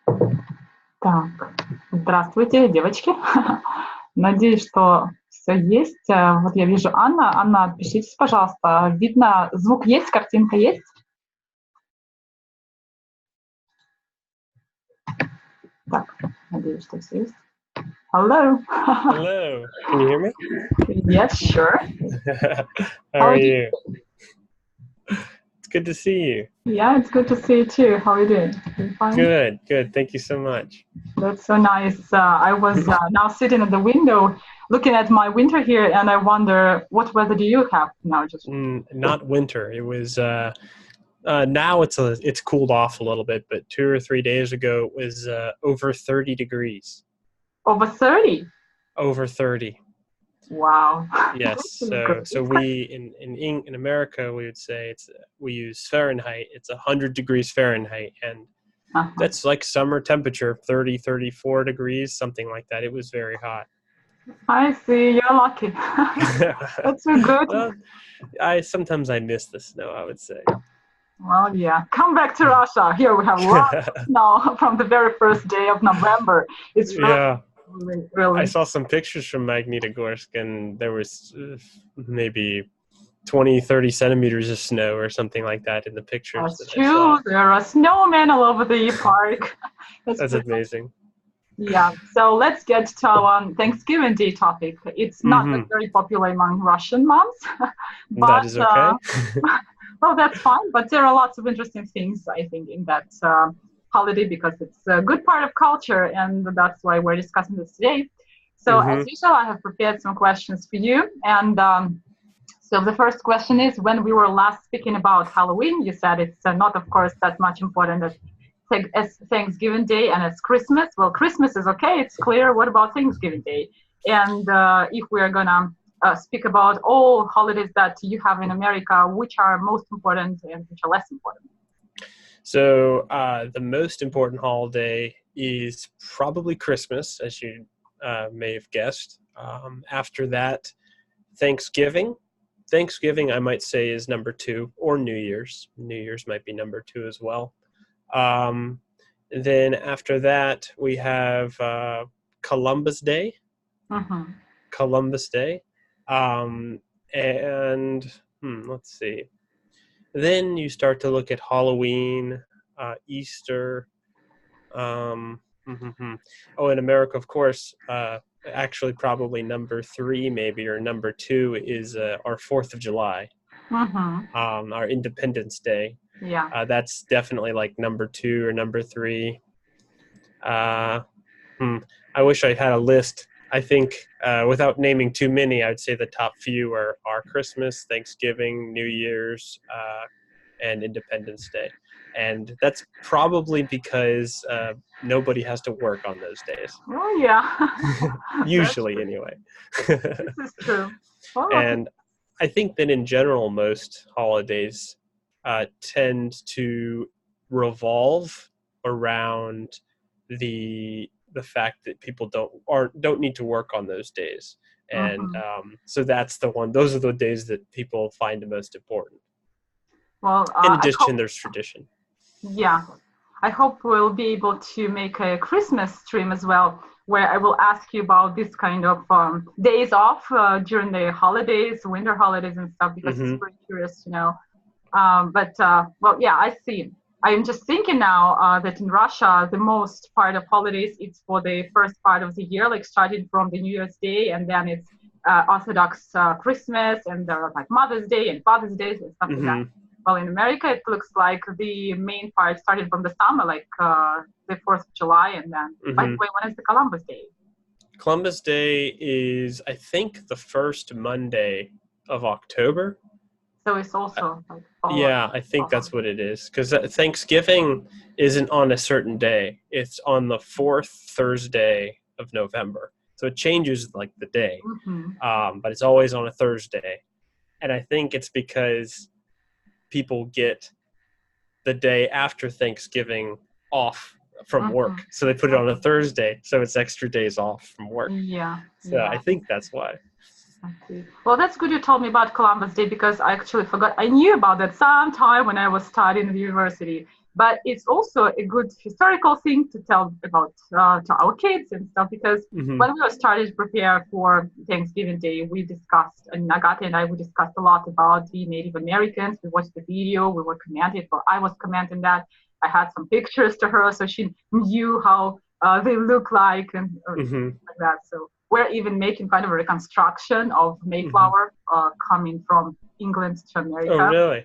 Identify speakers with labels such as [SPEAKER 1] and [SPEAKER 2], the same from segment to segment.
[SPEAKER 1] Так, здравствуйте, девочки. Надеюсь, что все есть. Вот я вижу Анна. Анна, отпишитесь, пожалуйста. Видно, звук есть, картинка есть? Так, надеюсь, что все есть. Hello.
[SPEAKER 2] Hello. Can you hear me?
[SPEAKER 1] Yes, sure.
[SPEAKER 2] How are you? It's good to see you.
[SPEAKER 1] Yeah, it's good to see you too. How are you doing? You fine?
[SPEAKER 2] Good. Thank you so much.
[SPEAKER 1] That's so nice. I was now sitting at the window looking at my winter here, and I wonder what weather do you have now? Just
[SPEAKER 2] Not winter. It was now it's cooled off a little bit, but 2 or 3 days ago it was over 30 degrees.
[SPEAKER 1] over 30.
[SPEAKER 2] Over 30.
[SPEAKER 1] Wow.
[SPEAKER 2] Yes.
[SPEAKER 1] Good.
[SPEAKER 2] So we in America we would say we use Fahrenheit. It's 100 degrees Fahrenheit, and that's like summer temperature, 30, 34 degrees, something like that. It was very hot.
[SPEAKER 1] I see. You're lucky. That's so good.
[SPEAKER 2] Well, sometimes I miss the snow, I would say.
[SPEAKER 1] Well, yeah. Come back to Russia. Here we have lots of snow from the very first day of November. It's really.
[SPEAKER 2] I saw some pictures from Magnitogorsk, and there was maybe 20, 30 centimeters of snow or something like that in the pictures.
[SPEAKER 1] That's true. There are snowmen all over the park.
[SPEAKER 2] That's amazing.
[SPEAKER 1] Yeah. So let's get to our Thanksgiving Day topic. It's not very popular among Russian moms. But,
[SPEAKER 2] that is okay.
[SPEAKER 1] Well, that's fine. But there are lots of interesting things, I think, in that holiday because it's a good part of culture, and that's why we're discussing this today. So as usual, I have prepared some questions for you. And so the first question is, when we were last speaking about Halloween, you said it's not, of course, that much important as Thanksgiving Day and as Christmas. Well, Christmas is okay, it's clear. What about Thanksgiving Day? And if we're going to speak about all holidays that you have in America, which are most important and which are less important?
[SPEAKER 2] So the most important holiday is probably Christmas, as you may have guessed. After that, Thanksgiving. Thanksgiving, I might say, is number 2, or New Year's. New Year's might be number 2 as well. Then after that, we have Columbus Day. Columbus Day. And let's see. Then you start to look at Halloween, Easter. Oh, in America, of course, actually probably number 3 maybe, or number 2 is our 4th of July, our Independence Day.
[SPEAKER 1] Yeah.
[SPEAKER 2] That's definitely like number 2 or number 3. I wish I had a list. I think without naming too many, I would say the top few are Christmas, Thanksgiving, New Year's, and Independence Day. And that's probably because nobody has to work on those days.
[SPEAKER 1] Oh, yeah.
[SPEAKER 2] Usually, anyway.
[SPEAKER 1] This is true. Oh,
[SPEAKER 2] and I think that in general, most holidays tend to revolve around the fact that people don't need to work on those days. And so that's the one. Those are the days that people find the most important.
[SPEAKER 1] Well,
[SPEAKER 2] in addition, there's tradition.
[SPEAKER 1] Yeah, I hope we'll be able to make a Christmas stream as well, where I will ask you about this kind of days off during the holidays, winter holidays and stuff, because it's very curious to know. Well, yeah, I see. I'm just thinking now that in Russia, the most part of holidays, it's for the first part of the year, like starting from the New Year's Day, and then it's Orthodox Christmas, and there are like Mother's Day and Father's Day and stuff like that. Well, in America, it looks like the main part started from the summer, like the 4th of July, and then, by the way, when is the Columbus Day?
[SPEAKER 2] Columbus Day is, I think, the first Monday of October.
[SPEAKER 1] So it's also like
[SPEAKER 2] yeah, I think that's what it is. Because Thanksgiving isn't on a certain day. It's on the 4th Thursday of November. So it changes like the day. But it's always on a Thursday. And I think it's because people get the day after Thanksgiving off from work. So they put it on a Thursday. So it's extra days off from work.
[SPEAKER 1] Yeah.
[SPEAKER 2] So I think that's why.
[SPEAKER 1] Okay. Well, that's good you told me about Columbus Day, because I actually forgot. I knew about that sometime when I was studying at the university. But it's also a good historical thing to tell about to our kids and stuff, because when we were started to prepare for Thanksgiving Day, we discussed, and Agata and I, we discussed a lot about the Native Americans. We watched the video, we were commenting, or I was commenting that. I had some pictures to her, so she knew how they look like and like that. So we're even making kind of a reconstruction of Mayflower coming from England to America.
[SPEAKER 2] Oh, really?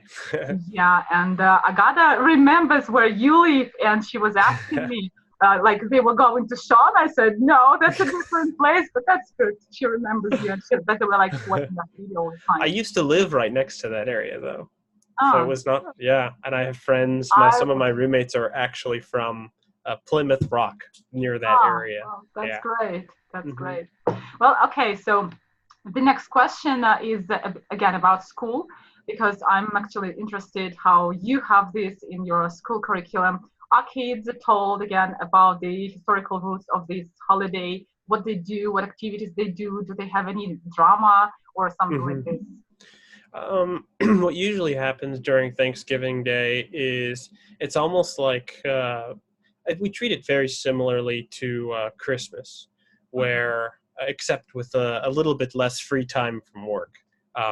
[SPEAKER 1] Yeah, and Agata remembers where you live, and she was asking me, like they were going to Shon. I said, no, that's a different place, but that's good. She remembers you, and that they were like watching that video all the time.
[SPEAKER 2] I used to live right next to that area, though.
[SPEAKER 1] Oh,
[SPEAKER 2] so it was not, and I have friends, some of my roommates are actually from Plymouth Rock, near that area.
[SPEAKER 1] Oh, that's great. That's great. Well, okay, so the next question is again about school, because I'm actually interested how you have this in your school curriculum. Are kids told again about the historical roots of this holiday, what they do, what activities they do they have any drama or something like this?
[SPEAKER 2] What usually happens during Thanksgiving Day is it's almost like we treat it very similarly to Christmas, where except with a little bit less free time from work.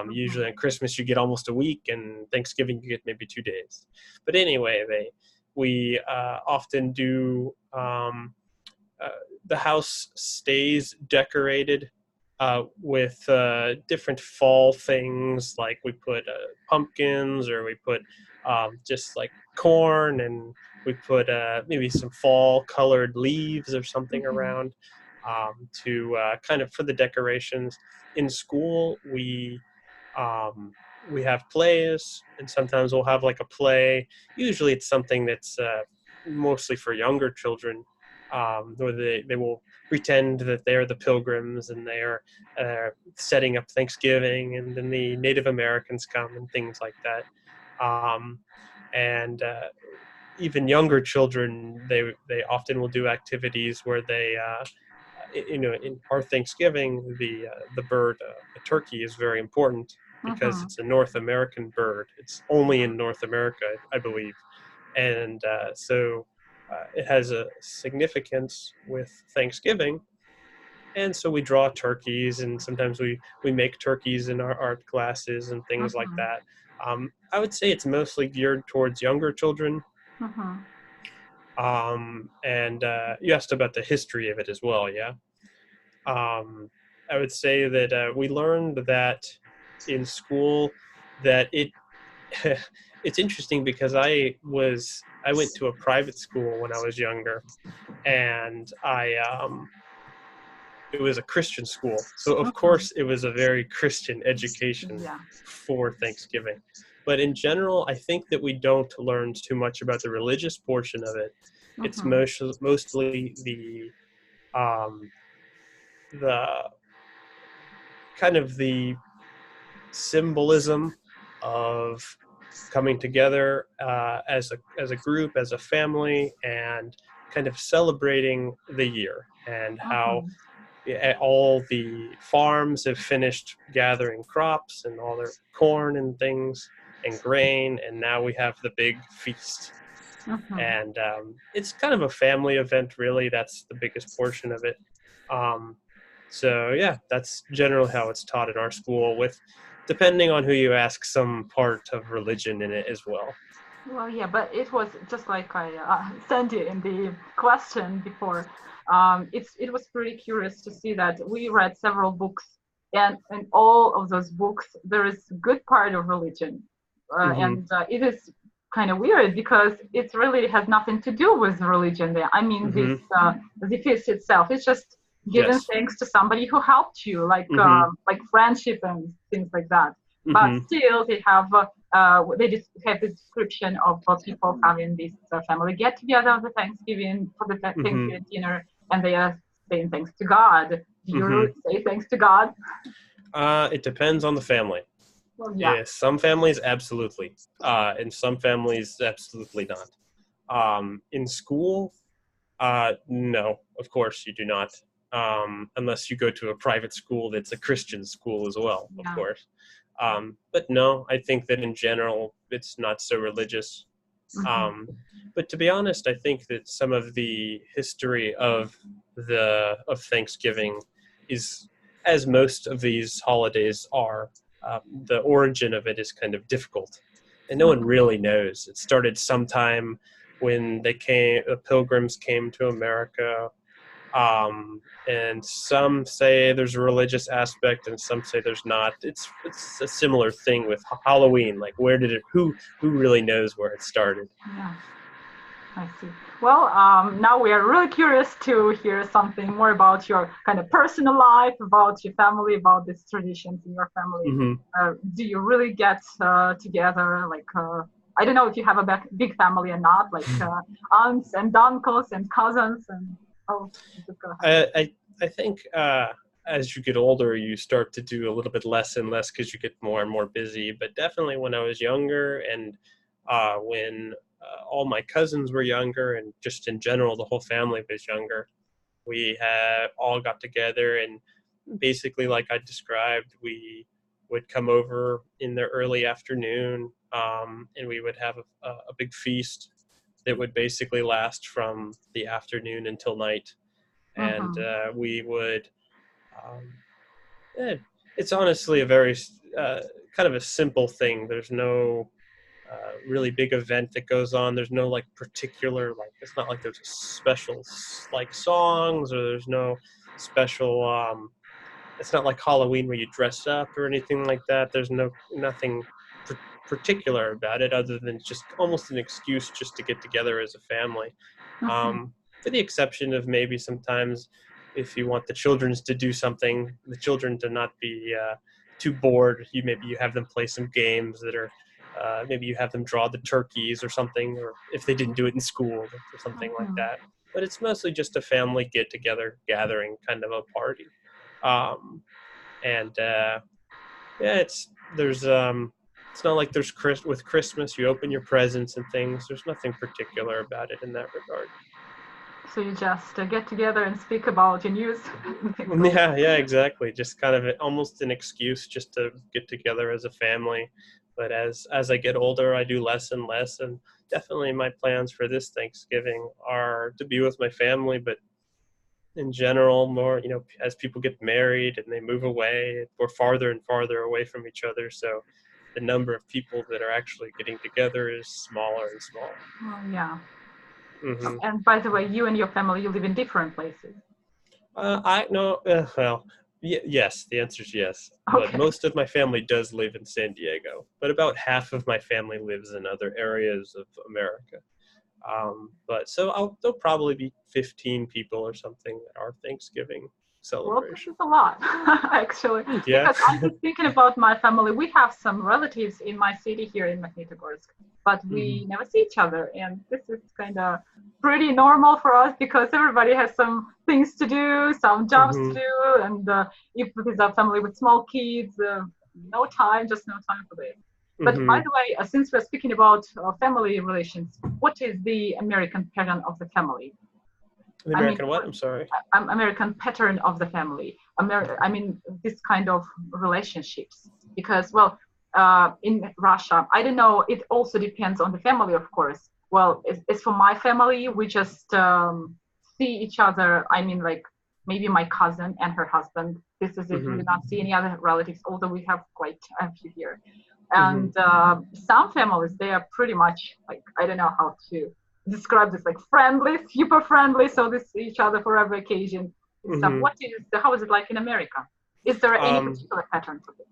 [SPEAKER 2] Usually on Christmas you get almost a week, and Thanksgiving you get maybe 2 days. But anyway, we often do the house stays decorated with different fall things, like we put pumpkins, or we put just like corn, and we put maybe some fall colored leaves or something around to kind of for the decorations. In school, we have plays, and sometimes we'll have like a play. Usually it's something that's mostly for younger children, where they will pretend that they're the pilgrims and they're setting up Thanksgiving, and then the Native Americans come and things like that. And even younger children, they often will do activities where they, in our Thanksgiving, the bird, a turkey, is very important because it's a North American bird. It's only in North America, I believe. And so it has a significance with Thanksgiving. And so we draw turkeys, and sometimes we make turkeys in our art classes and things like that. I would say it's mostly geared towards younger children. And you asked about the history of it as well, yeah? I would say that we learned that in school that it's interesting, because I went to a private school when I was younger, and it was a Christian school. So of course it was a very Christian education for Thanksgiving. But in general, I think that we don't learn too much about the religious portion of it. It's mostly the kind of the symbolism of coming together as a group, as a family, and kind of celebrating the year, and how all the farms have finished gathering crops and all their corn and things and grain, and now we have the big feast. And it's kind of a family event, really. That's the biggest portion of it. So yeah, that's generally how it's taught in our school, with, depending on who you ask, some part of religion in it as well.
[SPEAKER 1] Well, yeah, but it was just like I sent you in the question before. It was pretty curious to see that we read several books, and in all of those books there is a good part of religion, and it is kind of weird because it really has nothing to do with religion. There, I mean, this the feast itself, it's just giving thanks to somebody who helped you, like friendship and things like that. But still, they have they just have the description of people having this family get together on the Thanksgiving for the Thanksgiving dinner, and they are saying thanks to God. Do you really say thanks to God?
[SPEAKER 2] It depends on the family.
[SPEAKER 1] Well, yeah.
[SPEAKER 2] Some families absolutely, and some families absolutely not. In school, no, of course you do not. unless you go to a private school that's a Christian school as well, of
[SPEAKER 1] Yeah.
[SPEAKER 2] course. But no, I think that in general, it's not so religious. But to be honest, I think that some of the history of Thanksgiving is, as most of these holidays are, the origin of it is kind of difficult, and no one really knows. It started sometime when the Pilgrims came to America. And some say there's a religious aspect, and some say there's not. It's a similar thing with Halloween. Like, who really knows where it started?
[SPEAKER 1] Yeah, I see. Well, now we are really curious to hear something more about your kind of personal life, about your family, about these traditions in your family. Do you really get together? Like, I don't know if you have a big family or not, like aunts and uncles and cousins and. Oh,
[SPEAKER 2] I think as you get older, you start to do a little bit less and less because you get more and more busy. But definitely when I was younger, and when all my cousins were younger, and just in general, the whole family was younger, we all got together, and basically, like I described, we would come over in the early afternoon, and we would have a big feast that would basically last from the afternoon until night. And we would, it's honestly a very kind of a simple thing. There's no really big event that goes on. There's no like particular, like, it's not like there's a special like songs, or there's no special, it's not like Halloween where you dress up or anything like that. There's nothing particular about it, other than just almost an excuse just to get together as a family. For the exception of maybe sometimes if you want the children to do something, the children to not be too bored, maybe you have them play some games that are, maybe you have them draw the turkeys or something, or if they didn't do it in school or something like that. But it's mostly just a family get-together, gathering kind of a party. It's not like there's with Christmas, you open your presents and things. There's nothing particular about it in that regard.
[SPEAKER 1] So you just get together and speak about your news.
[SPEAKER 2] Yeah, exactly. Just kind of almost an excuse just to get together as a family. But as I get older, I do less and less. And definitely my plans for this Thanksgiving are to be with my family, but in general, more, as people get married and they move away, we're farther and farther away from each other. So the number of people that are actually getting together is smaller and smaller.
[SPEAKER 1] Oh, yeah. And by the way, you and your family, you live in different places.
[SPEAKER 2] Yes, the answer is yes.
[SPEAKER 1] Okay.
[SPEAKER 2] But most of my family does live in San Diego. But about half of my family lives in other areas of America. But so there'll probably be 15 people or something at our Thanksgiving celebration.
[SPEAKER 1] Well, this is a lot, actually.
[SPEAKER 2] Yeah.
[SPEAKER 1] Because I'm just thinking about my family. We have some relatives in my city here in Magnitogorsk, but we never see each other. And this is kind of pretty normal for us because everybody has some things to do, some jobs to do. And if it is a family with small kids, no time for this. But by the way, since we're speaking about family relations, what is the American pattern of the family?
[SPEAKER 2] The American what? I'm sorry.
[SPEAKER 1] American pattern of the family. This kind of relationships. Because, in Russia, I don't know, it also depends on the family, of course. Well, as for my family, we just see each other. Like maybe my cousin and her husband. This is it. We do not see any other relatives, although we have quite a few here. And some families, they are pretty much like, I don't know how to describe this, like friendly, super friendly, so they see each other for every occasion. How is it like in America? Is there any particular pattern for this?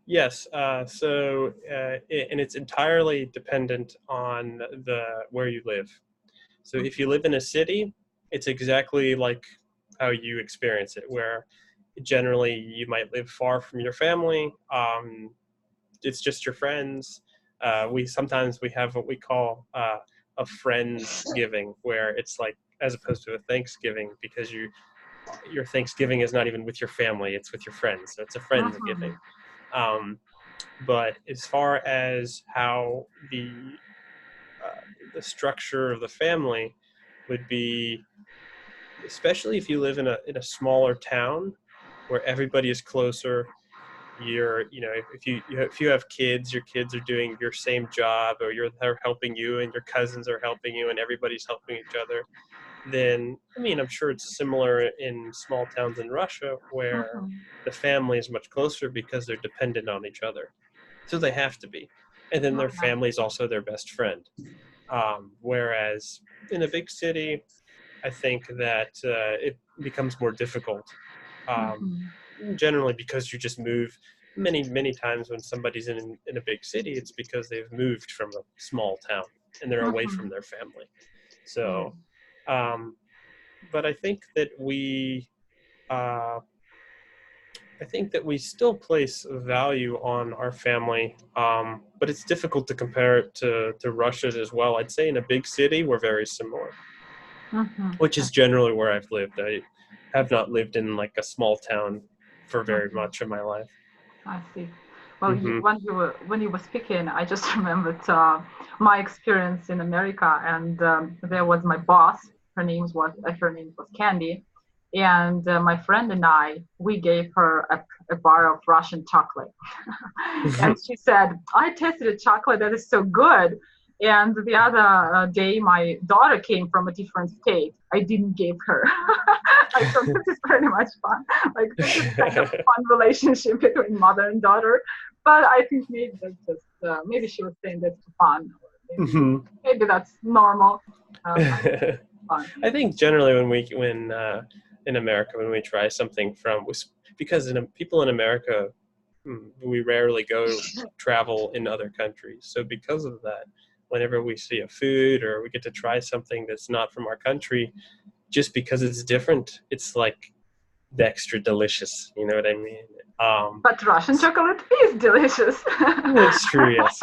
[SPEAKER 2] Yes, and it's entirely dependent on where you live. So if you live in a city, it's exactly like how you experience it, where generally you might live far from your family. It's just your friends. Sometimes we have what we call a Friendsgiving, where it's like, as opposed to a Thanksgiving, because your Thanksgiving is not even with your family, it's with your friends. So it's a Friendsgiving. But as far as how the structure of the family would be, especially if you live in a smaller town where everybody is closer. If you have kids, your kids are doing your same job, or they're helping you, and your cousins are helping you, and everybody's helping each other. Then, I mean, I'm sure it's similar in small towns in Russia where the family is much closer because they're dependent on each other. So they have to be. And then their family is also their best friend. Whereas in a big city, I think that it becomes more difficult. Generally because you just move many times when somebody's in a big city, it's because they've moved from a small town and they're away from their family. So, but I think that we still place value on our family, but it's difficult to compare it to Russia as well. I'd say in a big city, we're very similar, which is generally where I've lived. I have not lived in like a small town for very much of my life.
[SPEAKER 1] I see. Well, when you were speaking, I just remembered my experience in America, and there was my boss. Her name was Candy, and my friend and we gave her a bar of Russian chocolate, and she said, "I tasted a chocolate that is so good." And the other day, my daughter came from a different state. I didn't give her. I thought this is pretty much fun. Like, this is kind of a fun relationship between mother and daughter. But I think maybe that's just, maybe she was saying that's fun. Or maybe that's normal. Fun.
[SPEAKER 2] I think generally when in America, when we try something because people in America, we rarely travel in other countries. So because of that, whenever we see a food or we get to try something that's not from our country, just because it's different, it's like the extra delicious. You know what I mean?
[SPEAKER 1] But Russian chocolate is delicious.
[SPEAKER 2] It's true, yes.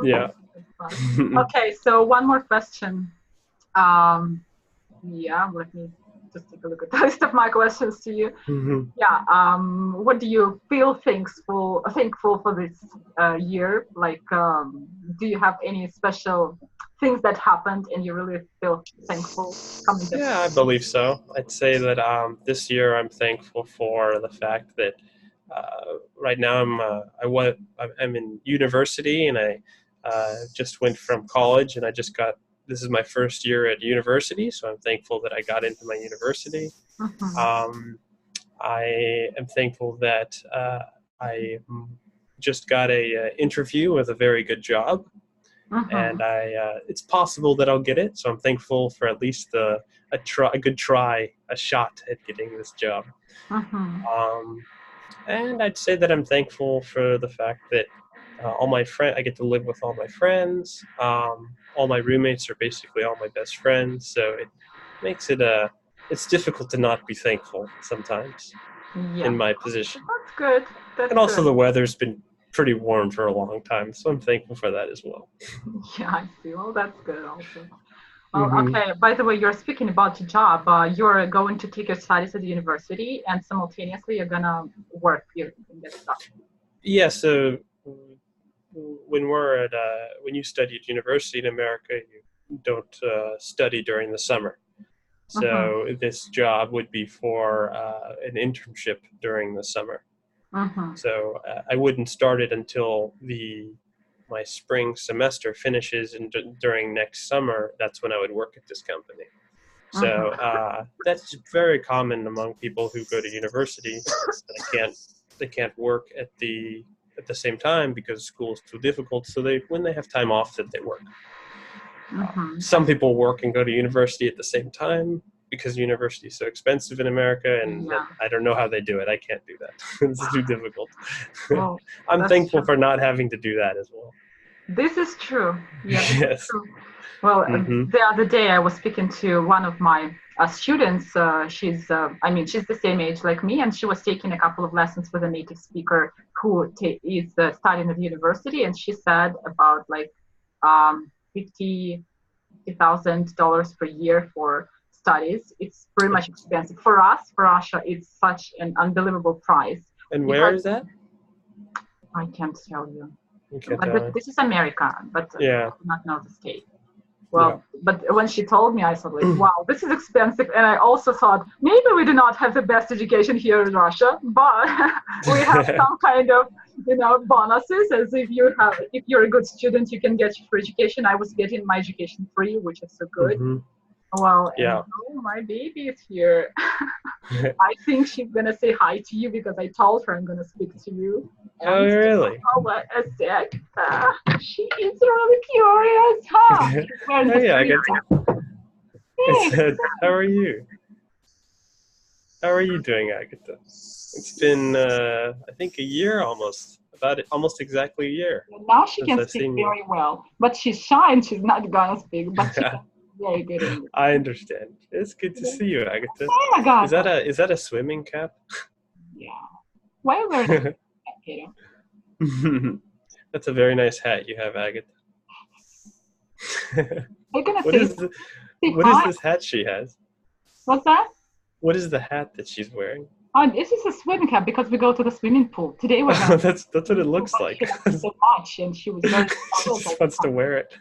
[SPEAKER 1] Yeah. Okay, so one more question. Let me just take a look at the list of my questions to you. What do you feel thankful for this year? Like, do you have any special things that happened and you really feel thankful coming to?
[SPEAKER 2] Yeah, I believe so. I'd say that this year I'm thankful for the fact that right now I'm in university, and I just went from college, and this is my first year at university, so I'm thankful that I got into my university. I am thankful that I just got a interview with a very good job, and it's possible that I'll get it. So I'm thankful for at least a shot at getting this job. And I'd say that I'm thankful for the fact that I get to live with all my friends. All my roommates are basically all my best friends, so it makes it's difficult to not be thankful sometimes in my position.
[SPEAKER 1] That's good.
[SPEAKER 2] And also the weather's been pretty warm for a long time, so I'm thankful for that as well.
[SPEAKER 1] Yeah, I see. Well, that's good also. Well, okay, by the way, you're speaking about your job. You're going to take your studies at the university, and simultaneously you're gonna work here and get stuff.
[SPEAKER 2] Yeah, so when you study at university in America, you don't study during the summer. So this job would be for an internship during the summer. So I wouldn't start it until my spring semester finishes, and during next summer, that's when I would work at this company. So that's very common among people who go to university. They can't work at the same time because school is too difficult. So when they have time off, that they work. Some people work and go to university at the same time because university is so expensive in America, and I don't know how they do it. I can't do that. It's too difficult.
[SPEAKER 1] Well,
[SPEAKER 2] I'm thankful for not having to do that as well.
[SPEAKER 1] This is true. Yeah, this
[SPEAKER 2] Yes.
[SPEAKER 1] is true. Well, the other day I was speaking to one of my students. She's the same age like me, and she was taking a couple of lessons with a native speaker who is studying at the university, and she said about like $50,000 per year for studies. It's pretty much expensive for us. For Russia, it's such an unbelievable price.
[SPEAKER 2] And where is that?
[SPEAKER 1] I can't tell you.
[SPEAKER 2] Okay,
[SPEAKER 1] But this is America, but I do not know the state. Well, but when she told me, I thought like, wow, this is expensive. And I also thought maybe we do not have the best education here in Russia, but we have some kind of, bonuses, as if you're a good student, you can get free education. I was getting my education free, which is so good.
[SPEAKER 2] Mm-hmm.
[SPEAKER 1] Well, my baby is here. I think she's going to say hi to you because I told her I'm going to speak to you.
[SPEAKER 2] Oh, really?
[SPEAKER 1] Hold on a sec. She is really curious, huh?
[SPEAKER 2] Hey, Agatha. How are you? How are you doing, Agatha? It's been, I think, a year almost. Almost exactly a year.
[SPEAKER 1] Now she can speak very well. But she's shy and she's not going to speak. But she can very good English.
[SPEAKER 2] I understand. It's good to see you, Agatha.
[SPEAKER 1] Oh my God.
[SPEAKER 2] Is that a swimming cap?
[SPEAKER 1] Yeah. Why are we wearing that,
[SPEAKER 2] That's a very nice hat you have, Agatha. What is this hat she has?
[SPEAKER 1] What's that?
[SPEAKER 2] What is the hat that she's wearing?
[SPEAKER 1] Oh, this is a swimming cap because we go to the swimming pool. Today we're going
[SPEAKER 2] that's what it looks like.
[SPEAKER 1] So much, and she was very
[SPEAKER 2] she just wants to wear it.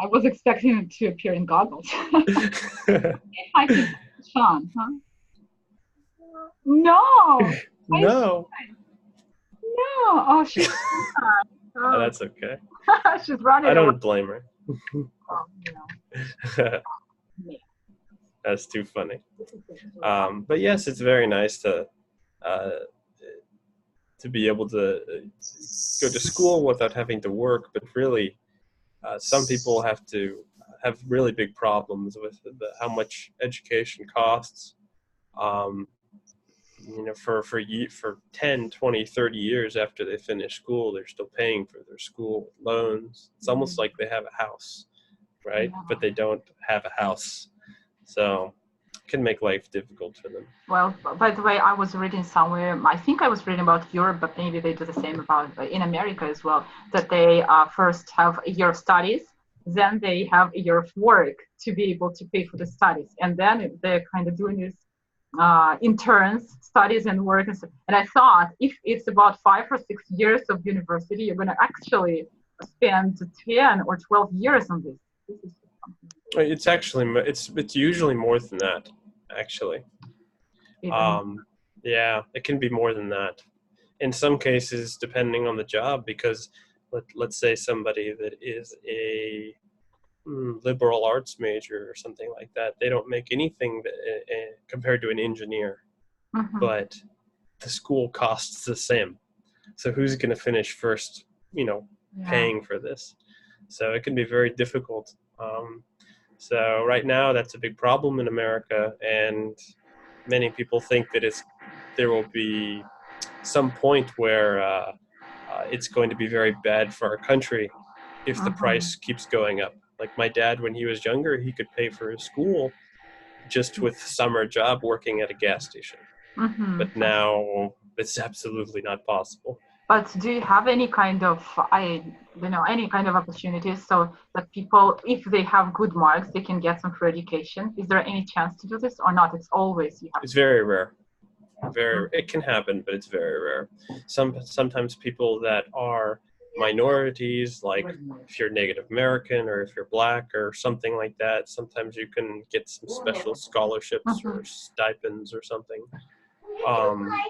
[SPEAKER 1] I was expecting it to appear in goggles. Hi, Sean, huh? No.
[SPEAKER 2] No.
[SPEAKER 1] Oh, she's
[SPEAKER 2] Oh, that's okay.
[SPEAKER 1] She's running.
[SPEAKER 2] I don't blame her.
[SPEAKER 1] Oh, no.
[SPEAKER 2] That's too funny. But yes, it's very nice to be able to go to school without having to work. But really, some people have really big problems with how much education costs. For 10, 20, 30 years after they finish school, they're still paying for their school loans. It's almost like they have a house, right? Yeah. But they don't have a house. So it can make life difficult for them.
[SPEAKER 1] Well, by the way, I was reading somewhere, I think I was reading about Europe, but maybe they do the same in America as well, that they first have a year of studies, then they have a year of work to be able to pay for the studies. And then they're kind of doing this interns, studies and work. And I thought if it's about 5 or 6 years of university, you're going to actually spend 10 or 12 years on this.
[SPEAKER 2] It's actually, it's usually more than that, actually. Yeah, it can be more than that. In some cases, depending on the job, because let's say somebody that is a liberal arts major or something like that, they don't make anything compared to an engineer, but the school costs the same. So who's going to finish first, paying for this? So it can be very difficult. So right now, that's a big problem in America, and many people think that there will be some point where it's going to be very bad for our country if the price keeps going up. Like my dad, when he was younger, he could pay for his school just with summer job working at a gas station. But now it's absolutely not possible.
[SPEAKER 1] But do you have any kind of, opportunities so that people, if they have good marks, they can get some free education? Is there any chance to do this or not? It's always
[SPEAKER 2] It's very rare. It can happen, but it's very rare. Sometimes people that are minorities, like if you're Native American or if you're Black or something like that, sometimes you can get some special scholarships or stipends or something.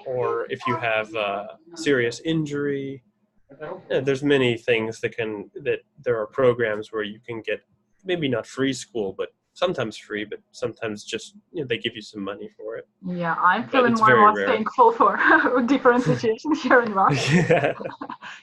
[SPEAKER 2] Or if you have a serious injury, there's many things that there are programs where you can get maybe not free school, but sometimes free, but sometimes just they give you some money for it.
[SPEAKER 1] Yeah, I'm feeling more and more thankful for different situations here in Russia.
[SPEAKER 2] Yeah.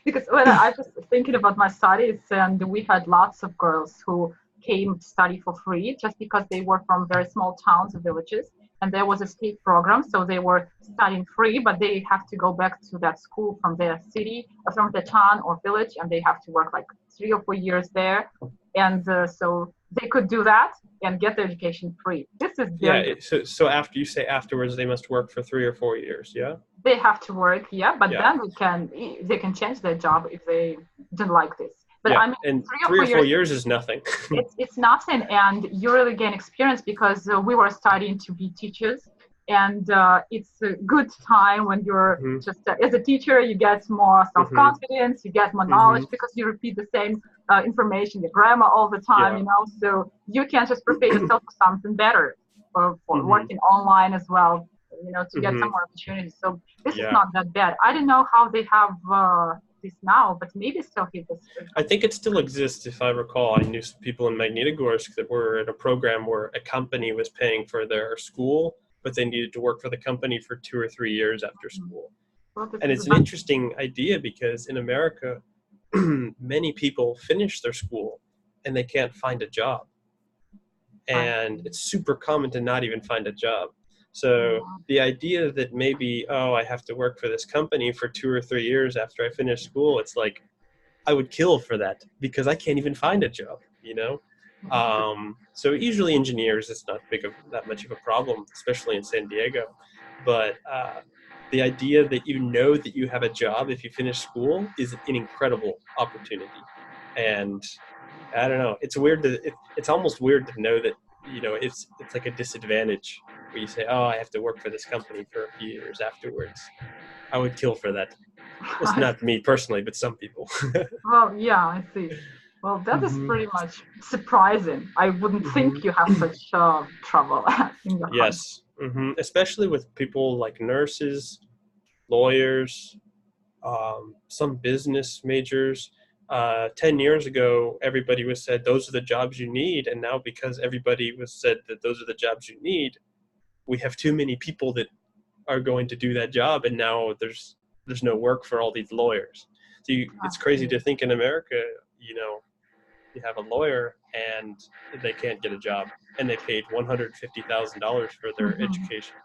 [SPEAKER 1] Because when I was thinking about my studies, and we had lots of girls who came to study for free just because they were from very small towns or villages. And there was a state program, so they were studying free, but they have to go back to that school from their city, or from the town or village, and they have to work like 3 or 4 years there. And so they could do that and get their education free. This is very
[SPEAKER 2] So after you say afterwards, they must work for 3 or 4 years, yeah?
[SPEAKER 1] They have to work, but then they can change their job if they don't like this. But I mean,
[SPEAKER 2] and 3 or 4 years is nothing.
[SPEAKER 1] It's nothing, and you really gain experience because we were studying to be teachers, And it's a good time when you're just, as a teacher, you get more self-confidence, you get more knowledge because you repeat the same information, the grammar all the time, you know, so you can just prepare yourself for something better, for working online as well, you know, to get some more opportunities. So this is not that bad. I don't know how they have this now, but maybe still keep this.
[SPEAKER 2] I think it still exists. If I recall, I knew some people in Magnitogorsk that were in a program where a company was paying for their school, but they needed to work for the company for 2 or 3 years after school.
[SPEAKER 1] Well,
[SPEAKER 2] And it's an interesting idea because in America, many people finish their school and they can't find a job. And it's super common to not even find a job. So the idea that maybe, I have to work for this company for 2 or 3 years after I finish school, it's like, I would kill for that because I can't even find a job, you know? So usually engineers, it's not that much of a problem, especially in San Diego. But the idea that you know that you have a job if you finish school is an incredible opportunity. And I don't know, it's weird it's almost weird to know that, you know, it's like a disadvantage where you say, I have to work for this company for a few years afterwards. I would kill for that. It's not me personally, but some people.
[SPEAKER 1] Well, yeah, I see. Well, that is pretty much surprising. I wouldn't think you have such trouble in your
[SPEAKER 2] Yes, especially with people like nurses, lawyers, some business majors. 10 years ago, everybody was said, those are the jobs you need. And now because everybody was said that those are the jobs you need, we have too many people that are going to do that job. And now there's no work for all these lawyers. So it's crazy to think in America, you know, you have a lawyer and they can't get a job and they paid $150,000 for their education.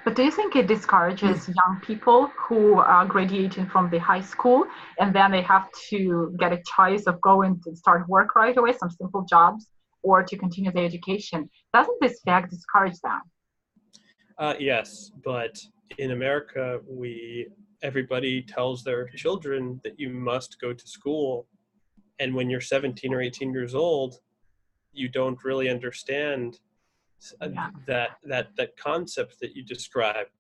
[SPEAKER 1] But do you think it discourages young people who are graduating from the high school and then they have to get a choice of going to start work right away, some simple jobs, or to continue their education? Doesn't this fact discourage them?
[SPEAKER 2] Yes, but in America, everybody tells their children that you must go to school. And when you're 17 or 18 years old, you don't really understand that concept that you described.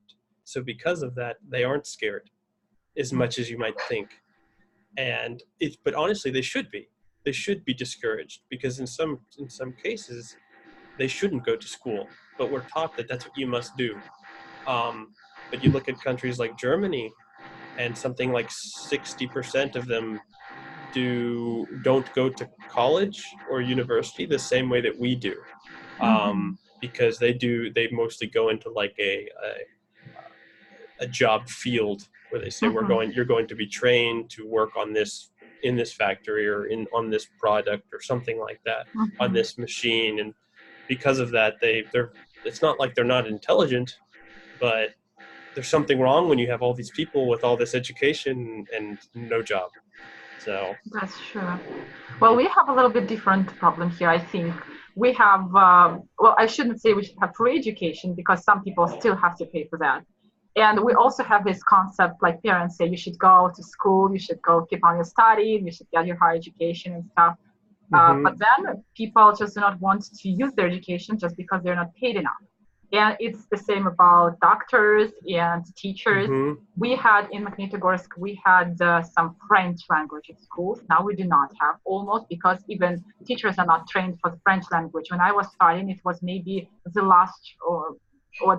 [SPEAKER 2] So because of that, they aren't scared as much as you might think. But honestly, they should be. They should be discouraged because in some cases, they shouldn't go to school. But we're taught that that's what you must do. But you look at countries like Germany, and something like 60% of them don't go to college or university the same way that we do, because they mostly go into like a job field where they say you're going to be trained to work on this in this factory or on this product or something like that, on this machine. And because of that, it's not like they're not intelligent, but there's something wrong when you have all these people with all this education and no job. So
[SPEAKER 1] that's true. Well, we have a little bit different problem here. I think we have, I shouldn't say we should have free education because some people still have to pay for that. And we also have this concept, like parents say, you should go to school, you should go keep on your study, you should get your higher education and stuff. But then people just do not want to use their education just because they're not paid enough. And it's the same about doctors and teachers. We had in Magnitogorsk, we had some French language in schools. Now we do not have almost because even teachers are not trained for the French language. When I was studying, it was maybe the last or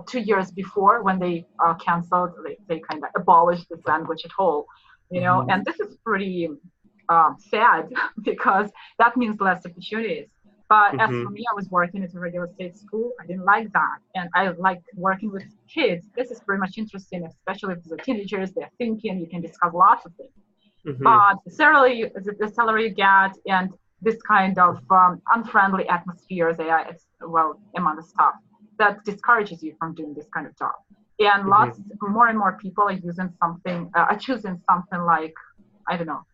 [SPEAKER 1] 2 years before when they canceled, they kind of abolished this language at all, you know. And this is pretty sad because that means less opportunities. But as for me, I was working at a regular state school. I didn't like that. And I like working with kids. This is pretty much interesting, especially if they're teenagers, they're thinking, you can discuss lots of things. But the salary you get and this kind of unfriendly atmosphere there, among the staff, that discourages you from doing this kind of job. And more and more people are choosing something like, I don't know,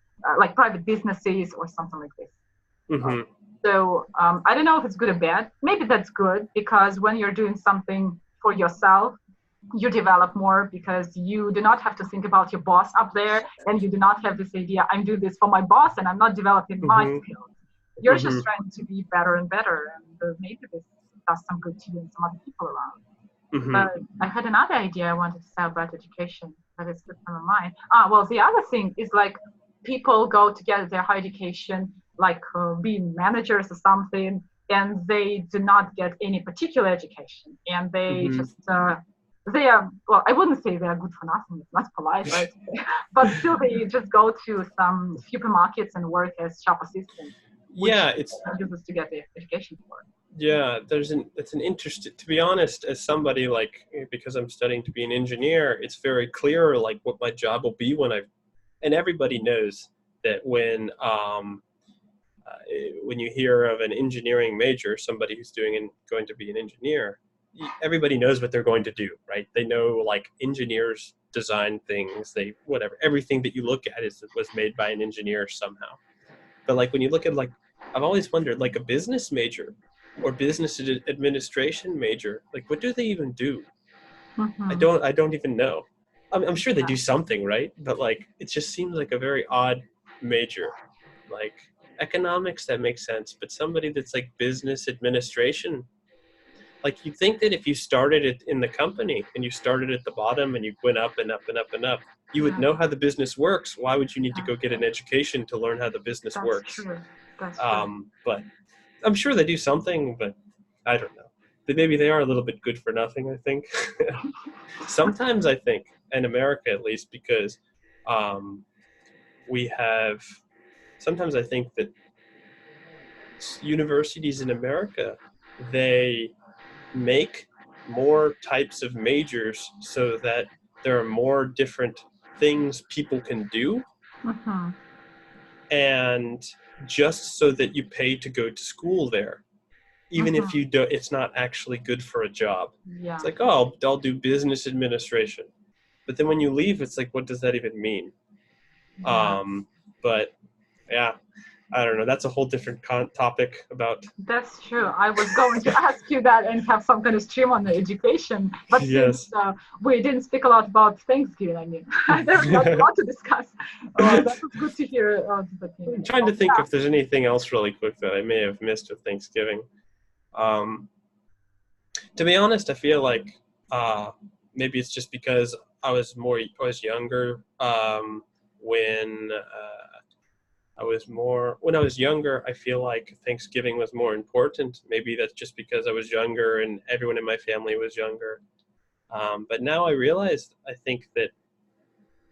[SPEAKER 1] like private businesses or something like this. So I don't know if it's good or bad. Maybe that's good because when you're doing something for yourself, you develop more because you do not have to think about your boss up there and you do not have this idea, I'm doing this for my boss and I'm not developing my skills. You're just trying to be better and better. And maybe this does some good to you and some other people around. But I had another idea I wanted to say about education that is good on my mind. Well, the other thing is like people go to get their higher education, like being managers or something, and they do not get any particular education, and they just they are, well, I wouldn't say they are good for nothing, it's not polite, right? But still they just go to some supermarkets and work as shop assistants.
[SPEAKER 2] Yeah, it's
[SPEAKER 1] uses to get the education for.
[SPEAKER 2] Yeah, it's an interest. To be honest, as somebody like, because I'm studying to be an engineer, it's very clear like what my job will be and everybody knows that when you hear of an engineering major, somebody who's going to be an engineer, everybody knows what they're going to do, right? They know like engineers design things, everything that you look at was made by an engineer somehow. But like when you look at like, I've always wondered like a business major or business administration major, like what do they even do? I don't even know. I'm sure they do something, right? But like, it just seems like a very odd major. Like economics, that makes sense. But somebody that's like business administration, like you'd think that if you started it in the company and you started at the bottom and you went up and up and up and up, you would know how the business works. Why would you need to go get an education to learn how the business works?
[SPEAKER 1] True. That's true.
[SPEAKER 2] But I'm sure they do something, but I don't know. Maybe they are a little bit good for nothing, I think. Sometimes I think, in America at least, because sometimes I think that universities in America, they make more types of majors so that there are more different things people can do. And just so that you pay to go to school there. Even if you don't, it's not actually good for a job. Yeah. It's like, oh, I'll do business administration. But then when you leave, it's like, what does that even mean? Yeah. But yeah, I don't know. That's a whole different topic about.
[SPEAKER 1] That's true. I was going to ask you that and have some kind of stream on the education. But since we didn't speak a lot about Thanksgiving, I mean, there's not a lot to discuss. That was good to hear.
[SPEAKER 2] I'm trying to think if there's anything else really quick that I may have missed with Thanksgiving. To be honest, I feel like maybe it's just because I was younger when I was younger, I feel like Thanksgiving was more important. Maybe that's just because I was younger and everyone in my family was younger. But now I realized, I think that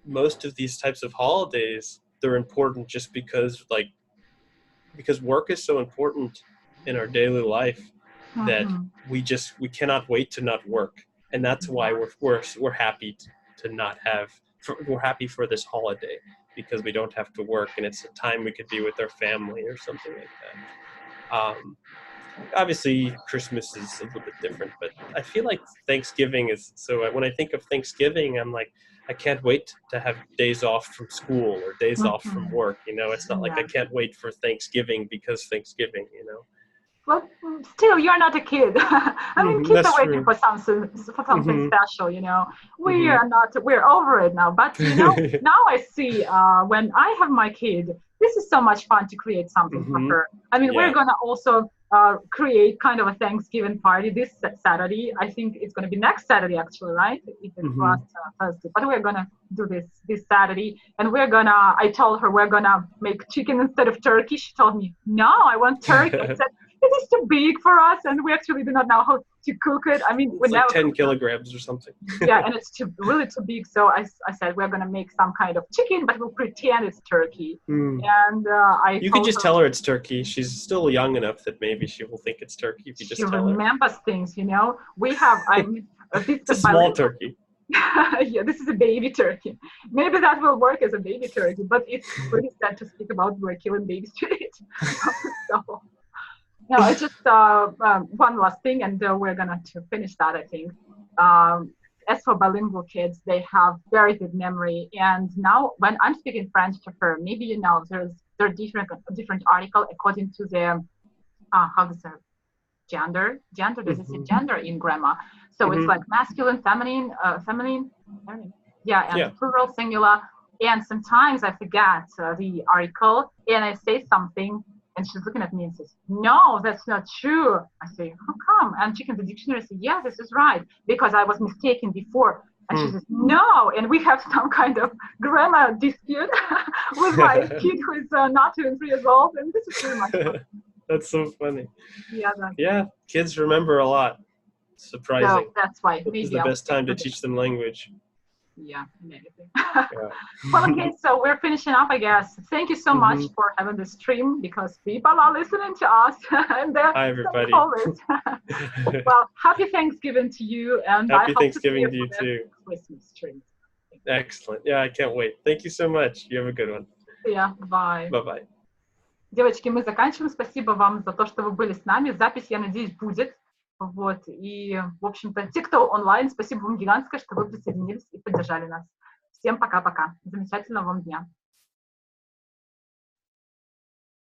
[SPEAKER 2] most of these types of holidays, they're important just because work is so important in our daily life that we cannot wait to not work. And that's why we're happy we're happy for this holiday, because we don't have to work and it's a time we could be with our family or something like that. Obviously Christmas is a little bit different, but I feel like Thanksgiving is, so when I think of Thanksgiving, I'm like, I can't wait to have days off from school or days off from work. It's not like I can't wait for Thanksgiving because Thanksgiving,
[SPEAKER 1] Well, still, you're not a kid. I mean, kids are waiting for something special, we're over it now. But, now I see when I have my kid, this is so much fun to create something for her. I mean, we're going to also create kind of a Thanksgiving party this Saturday. I think it's going to be next Saturday, actually, right? If it was Thursday. But we're going to do this Saturday. And I told her we're going to make chicken instead of turkey. She told me, no, I want turkey. I said, it is too big for us, and we actually do not know how to cook it. I mean,
[SPEAKER 2] it's like 10 kilograms or something.
[SPEAKER 1] Yeah, and it's really too big. So I said we're gonna make some kind of chicken, but we'll pretend it's turkey. And
[SPEAKER 2] you can just tell her it's turkey. She's still young enough that maybe she will think it's turkey if you just tell her.
[SPEAKER 1] She remembers things, We have
[SPEAKER 2] it's a small turkey.
[SPEAKER 1] Yeah, this is a baby turkey. Maybe that will work as a baby turkey, but it's pretty sad to speak about we're killing babies to eat. So. No, it's just one last thing, and we're going to finish that, I think. As for bilingual kids, they have very good memory. And now when I'm speaking French to her, maybe there's different article according to the, how to say, gender. This is a gender in grammar. So it's like masculine, feminine, and plural, singular. And sometimes I forget the article and I say something And she's looking at me and says, no, that's not true. I say, how come? And she can the dictionary say, yeah, this is right, because I was mistaken before. And she says, no. And we have some kind of grammar dispute with my kid who is not even 3 years old. And this is really much fun.
[SPEAKER 2] That's so funny.
[SPEAKER 1] Yeah.
[SPEAKER 2] Yeah, kids remember a lot. Surprising.
[SPEAKER 1] So that's why.
[SPEAKER 2] This is the best time to teach them language.
[SPEAKER 1] Yeah, amazing. Well, okay, so we're finishing up, I guess. Thank you so much for having this stream, because people are listening to us and they're
[SPEAKER 2] Hi, everybody.
[SPEAKER 1] Well, happy Thanksgiving to you, and
[SPEAKER 2] happy
[SPEAKER 1] I hope
[SPEAKER 2] Thanksgiving
[SPEAKER 1] to
[SPEAKER 2] you too.
[SPEAKER 1] Christmas stream.
[SPEAKER 2] Excellent. Yeah, I can't wait. Thank you so much. You have a good one.
[SPEAKER 1] Yeah, bye.
[SPEAKER 2] Bye-bye.
[SPEAKER 1] Девочки, мы заканчиваем. Спасибо вам за то, что вы были с нами. Запись, я надеюсь, будет. Вот, и, в общем-то, те, кто онлайн, спасибо вам гигантское, что вы присоединились и поддержали нас. Всем пока-пока. Замечательного вам дня.